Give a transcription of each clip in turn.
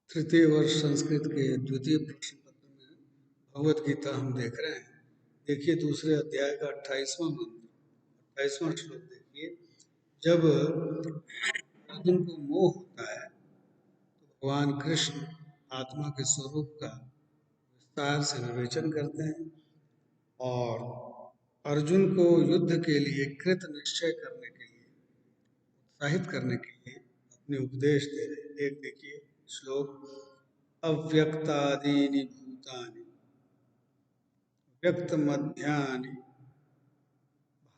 तृतीय वर्ष संस्कृत के द्वितीय प्रश्न पत्र में भगवत गीता हम देख रहे हैं। देखिए दूसरे अध्याय का 28वां मंत्र, 28वां श्लोक देखिए। जब अर्जुन को मोह होता है तो भगवान कृष्ण आत्मा के स्वरूप का विस्तार से विवेचन करते हैं और अर्जुन को युद्ध के लिए कृत निश्चय करने के लिए, उत्साहित करने के लिए अपने उपदेश दे रहे हैं। एक देखिए श्लोक, अव्यक्तादीनि भूतानि व्यक्त मध्यानि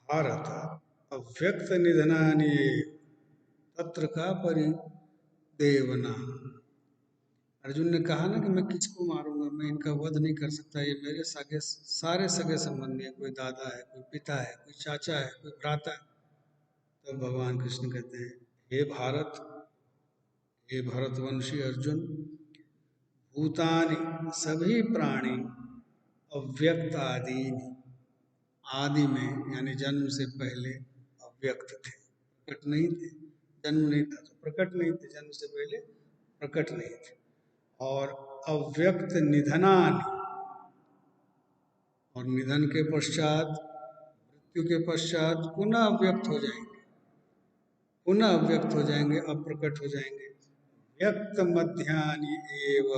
भारत अव्यक्त निधनानि एव तत्र का परिदेवना। अर्जुन ने कहा ना कि मैं किसको मारूंगा, मैं इनका वध नहीं कर सकता, ये मेरे सारे सगे संबंधी है, कोई दादा है, कोई पिता है, कोई चाचा है, कोई भ्राता है। तब भगवान कृष्ण कहते हैं, हे भारत, हे भरतवंशी अर्जुन, भूतानि सभी प्राणी अव्यक्त आदि, आदि में यानी जन्म से पहले अव्यक्त थे, प्रकट नहीं थे। जन्म नहीं था तो प्रकट नहीं थे, जन्म से पहले प्रकट नहीं थे। और अव्यक्त निधनानि, और निधन के पश्चात, मृत्यु के पश्चात पुनः अव्यक्त हो जाएंगे, पुनः अव्यक्त हो जाएंगे, अप्रकट हो जाएंगे। व्यक्त मध्यानि एव,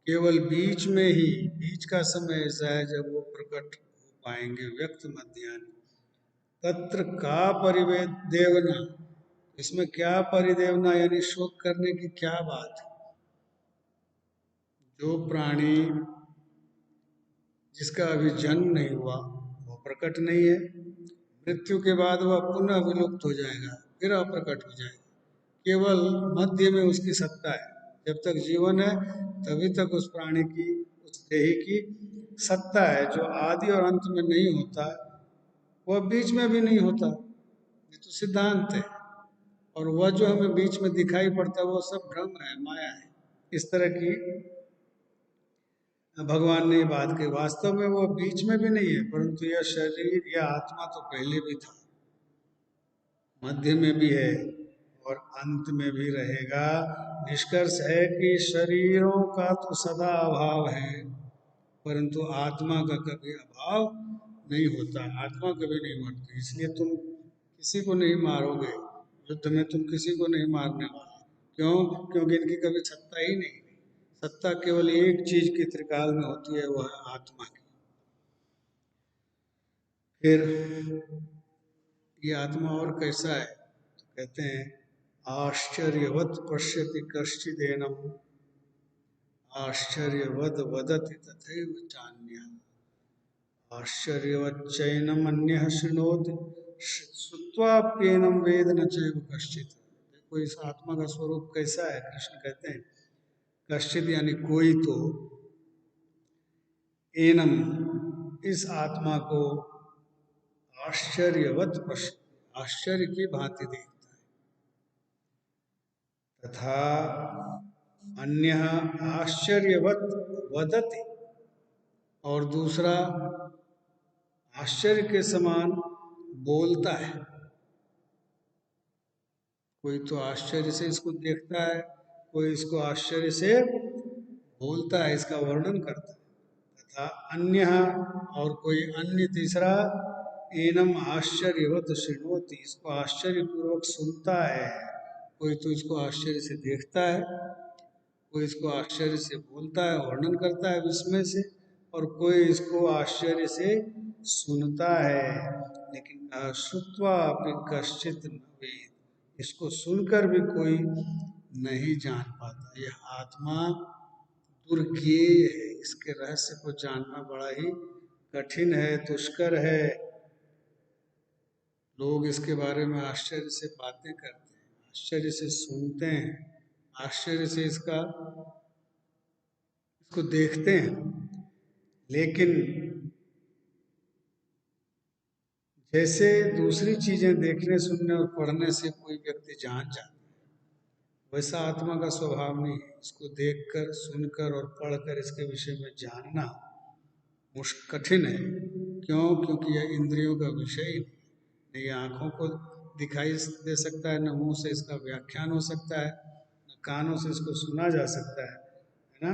केवल बीच में ही, बीच का समय ऐसा है जब वो प्रकट हो पाएंगे। व्यक्त मध्यानि, तत्र का परिदेवना, इसमें क्या परिदेवना यानी शोक करने की क्या बात है। जो प्राणी जिसका अभी जन्म नहीं हुआ वो प्रकट नहीं है, मृत्यु के बाद वह पुनः विलुप्त हो जाएगा, फिर अप्रकट हो जाएगा। केवल मध्य में उसकी सत्ता है। जब तक जीवन है तभी तक उस प्राणी की, उस देही की सत्ता है। जो आदि और अंत में नहीं होता वह बीच में भी नहीं होता, ये तो सिद्धांत है। और वह जो हमें बीच में दिखाई पड़ता है वो सब भ्रम है, माया है। इस तरह की भगवान ने बात कही। वास्तव में वो बीच में भी नहीं है, परंतु यह शरीर, यह आत्मा तो पहले भी था, मध्य में भी है और अंत में भी रहेगा। निष्कर्ष है कि शरीरों का तो सदा अभाव है, परंतु आत्मा का कभी अभाव नहीं होता। आत्मा कभी नहीं मरती, इसलिए तुम किसी को नहीं मारोगे युद्ध में, तुम किसी को नहीं मारने वाले। क्यों? क्योंकि इनकी कभी सत्ता ही नहीं। सत्ता केवल एक चीज की त्रिकाल में होती है, वह है आत्मा की। फिर ये आत्मा और कैसा है तो कहते हैं, आश्चर्यवत पश्यति कश्चिदेनम आश्चर्यवद वदति तथैव चान्यः आश्चर्यवच्चैनम अन्यः शृणोति श्रुत्वाप्येनं वेद न चैव कश्चित्। देखो इस आत्मा का स्वरूप कैसा है। कृष्ण कहते हैं कश्चित यानी कोई तो, एनम इस आत्मा को आश्चर्यवत पश्य, आश्चर्य की भांति देखता है। तथा अन्य आश्चर्यवत वदति, और दूसरा आश्चर्य के समान बोलता है। कोई तो आश्चर्य से इसको देखता है, कोई इसको आश्चर्य से बोलता है, इसका वर्णन करता है। तथा अन्य, और कोई अन्य तीसरा, एनम आश्चर्यवत शृणोति, इसको आश्चर्यपूर्वक सुनता है। कोई तो इसको आश्चर्य से देखता है, कोई इसको आश्चर्य से बोलता है, वर्णन करता है विस्मय से, और कोई इसको आश्चर्य से सुनता है। लेकिन श्रुत्वा अपि कश्चित् न वेद, इसको सुनकर भी कोई नहीं जान पाता। यह आत्मा दुर्ज्ञेय है, इसके रहस्य को जानना बड़ा ही कठिन है, दुष्कर है। लोग इसके बारे में आश्चर्य से बातें करते हैं, आश्चर्य से सुनते हैं, आश्चर्य से इसको देखते हैं। लेकिन जैसे दूसरी चीजें देखने, सुनने और पढ़ने से कोई व्यक्ति जान जाता है, वैसा आत्मा का स्वभाव नहीं है। इसको देखकर, सुनकर और पढ़कर इसके विषय में जानना कठिन है। क्यों? क्योंकि यह इंद्रियों का विषय ही नहीं। ये आँखों को दिखाई दे सकता है, न मुंह से इसका व्याख्यान हो सकता है, न कानों से इसको सुना जा सकता है ना।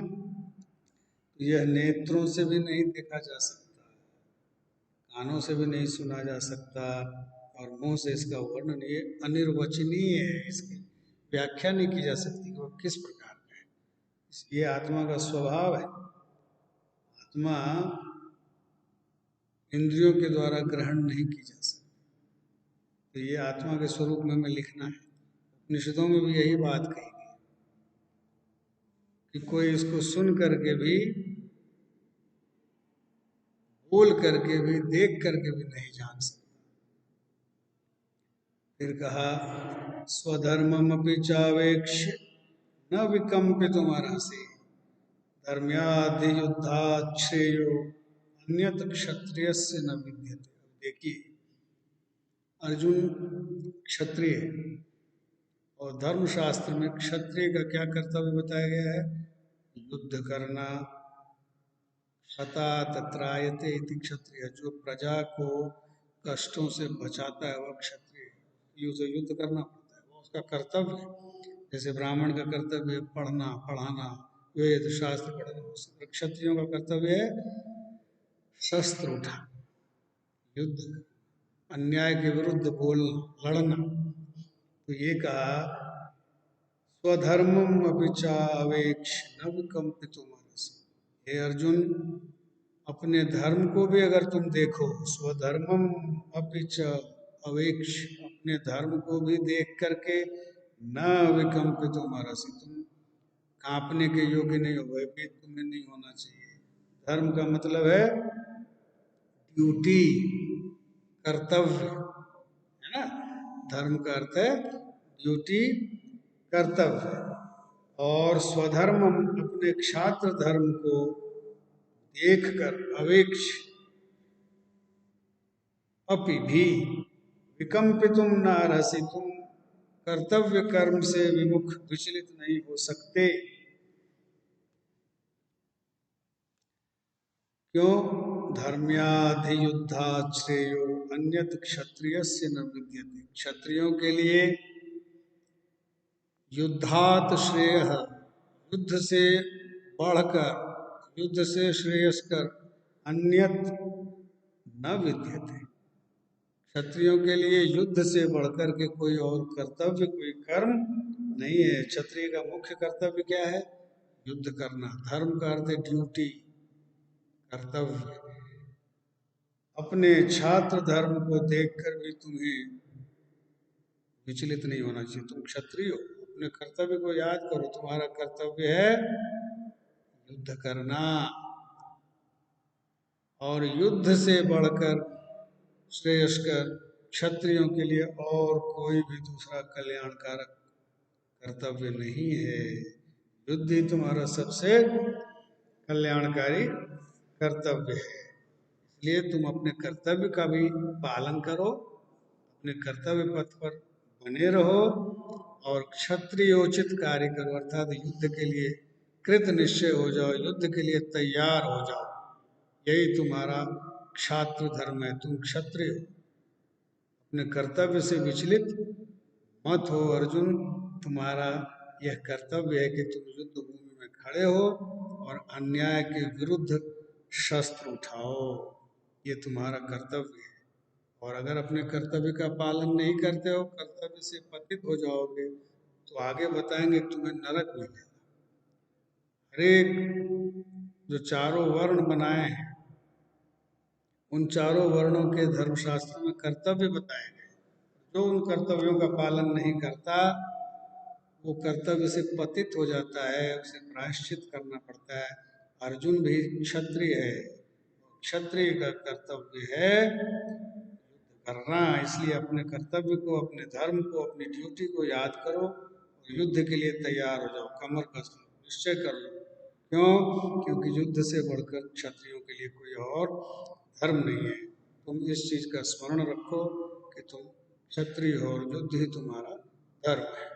यह नेत्रों से भी नहीं देखा जा सकता, कानों से भी नहीं सुना जा सकता, और मुंह से इसका वर्णन, ये अनिर्वचनीय है, इसकी व्याख्या नहीं की जा सकती कि वह किस प्रकार का है। ये आत्मा का स्वभाव है। आत्मा इंद्रियों के द्वारा ग्रहण नहीं की जा सकती। तो ये आत्मा के स्वरूप में हमें लिखना है। उपनिषदों में भी यही बात कही गई कि कोई इसको सुन करके भी, बोल करके भी, देख करके भी नहीं जान सकता। फिर कहा स्वधर्ममपि चावेक्ष्य न विकम्पितुमर्हसि धर्म्याधियुद्धात् श्रेयो अन्यत क्षत्रियस्य न विद्यते। देखिए, अर्जुन क्षत्रिय, और धर्मशास्त्र में क्षत्रिय का क्या कर्तव्य बताया गया है? युद्ध करना। क्षता तत्रायते इति क्षत्रिय, जो प्रजा को कष्टों से बचाता है वह क्षत्रिय। युद्ध करना पड़ता है, वो उसका कर्तव्य है। जैसे ब्राह्मण का कर्तव्य है पढ़ना, पढ़ाना, वेद शास्त्र पढ़ना, उसी क्षत्रियों का कर्तव्य है शस्त्र उठा, युद्ध, अन्याय के विरुद्ध बोलना, लड़ना। तो ये कहा स्वधर्मम अपि चावेक्ष न विकम्पितुमर्हसि। हे अर्जुन, अपने धर्म को भी अगर तुम देखो, स्वधर्मम अपि च अवेक्ष, अपने धर्म को भी देख करके न विकम्पितुमर्हसि, तुम कांपने के योग्य नहीं हो, भयभीत तुम्हें नहीं होना चाहिए। धर्म का मतलब है ड्यूटी, कर्तव्य, है ना। धर्म का अर्थ है ड्यूटी, कर्तव्य। और स्वधर्म, अपने क्षात्र धर्म को देखकर, अवेक्ष, अपि भी, विकम्पितुम नार्हसि, तुम कर्तव्य कर्म से विमुख, विचलित नहीं हो सकते। क्यों? धर्म्याधियुद्धात् श्रेयो अन्यत क्षत्रियस्य न विद्यते। क्षत्रियों के लिए युद्धात श्रेय, युद्ध से बढ़कर, युद्ध से श्रेयस्कर अन्यत न विद्यते। क्षत्रियों के लिए युद्ध से बढ़कर के कोई और कर्तव्य, कोई कर्म नहीं है। क्षत्रिय का मुख्य कर्तव्य क्या है? युद्ध करना। धर्म का अर्थ है ड्यूटी, कर्तव्य। अपने छात्र धर्म को देखकर भी तुम्हें विचलित नहीं होना चाहिए। तुम क्षत्रिय हो, अपने कर्तव्य को याद करो। तुम्हारा कर्तव्य है युद्ध करना, और युद्ध से बढ़कर श्रेयस्कर क्षत्रियों के लिए और कोई भी दूसरा कल्याणकारक कर्तव्य नहीं है। युद्ध ही तुम्हारा सबसे कल्याणकारी कर्तव्य है। इसलिए तुम अपने कर्तव्य का भी पालन करो, अपने कर्तव्य पथ पर बने रहो, और क्षत्रियोचित कार्य करो, अर्थात युद्ध के लिए कृत निश्चय हो जाओ, युद्ध के लिए तैयार हो जाओ। यही तुम्हारा क्षात्र धर्म है। तुम क्षत्रिय हो, अपने कर्तव्य से विचलित मत हो अर्जुन। तुम्हारा यह कर्तव्य है कि तुम युद्ध भूमि में खड़े हो और अन्याय के विरुद्ध शस्त्र उठाओ। ये तुम्हारा कर्तव्य है। और अगर अपने कर्तव्य का पालन नहीं करते हो, कर्तव्य से पतित हो जाओगे, तो आगे बताएंगे तुम्हें नरक मिलेगा। हरेक जो चारों वर्ण बनाए हैं, उन चारों वर्णों के धर्मशास्त्र में कर्तव्य बताए गए। जो उन कर्तव्यों का पालन नहीं करता, वो कर्तव्य से पतित हो जाता है, उसे प्रायश्चित करना पड़ता है। अर्जुन भी क्षत्रिय है, क्षत्रिय का कर्तव्य है युद्ध करना। इसलिए अपने कर्तव्य को, अपने धर्म को, अपनी ड्यूटी को याद करो और युद्ध के लिए तैयार हो जाओ, कमर कस लो, निश्चय कर लो। क्यों? क्योंकि युद्ध से बढ़कर क्षत्रियों के लिए कोई और धर्म नहीं है। तुम इस चीज का स्मरण रखो कि तुम क्षत्रिय हो और युद्ध ही तुम्हारा धर्म है।